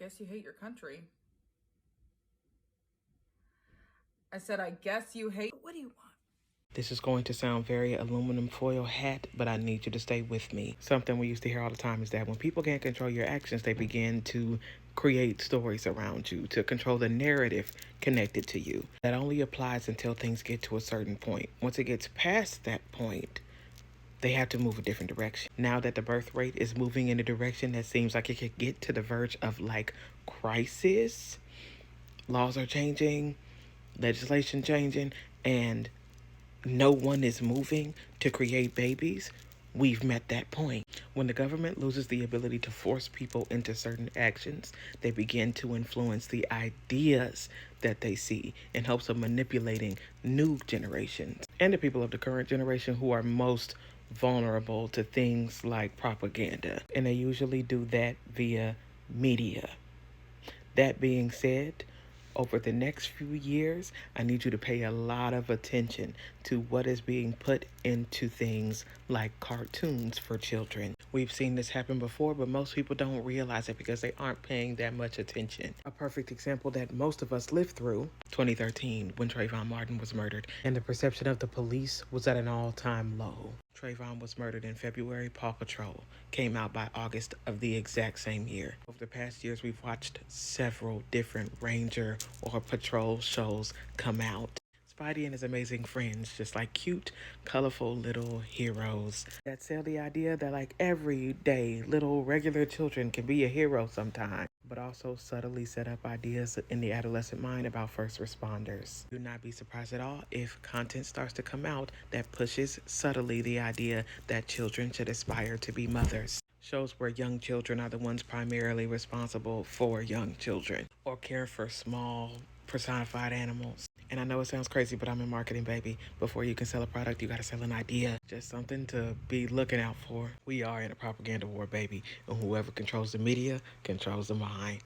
guess you hate your country. I said, I guess you hate. What do you want? This is going to sound very aluminum foil hat, but I need you to stay with me. Something we used to hear all the time is that when people can't control your actions, they begin to create stories around you to control the narrative connected to you. That only applies until things get to a certain point. Once it gets past that point, they have to move a different direction. Now that the birth rate is moving in a direction that seems like it could get to the verge of like crisis, laws are changing, legislation changing, and no one is moving to create babies, we've met that point. When the government loses the ability to force people into certain actions, they begin to influence the ideas that they see in hopes of manipulating new generations and the people of the current generation who are most vulnerable to things like propaganda. And they usually do that via media. That being said, over the next few years, I need you to pay a lot of attention to what is being put into things like cartoons for children. We've seen this happen before, but most people don't realize it because they aren't paying that much attention. A perfect example that most of us lived through, 2013, when Trayvon Martin was murdered, and the perception of the police was at an all-time low. Trayvon was murdered in February. Paw Patrol came out by August of the exact same year. Over the past years, we've watched several different Ranger or Patrol shows come out. Spidey and his amazing friends, just like cute, colorful little heroes that sell the idea that like everyday little regular children can be a hero sometime, but also subtly set up ideas in the adolescent mind about first responders. Do not be surprised at all if content starts to come out that pushes subtly the idea that children should aspire to be mothers. Shows where young children are the ones primarily responsible for young children or care for small personified animals. And I know it sounds crazy, but I'm in marketing, baby. Before you can sell a product, you gotta sell an idea. Just something to be looking out for. We are in a propaganda war, baby. And whoever controls the media controls the mind.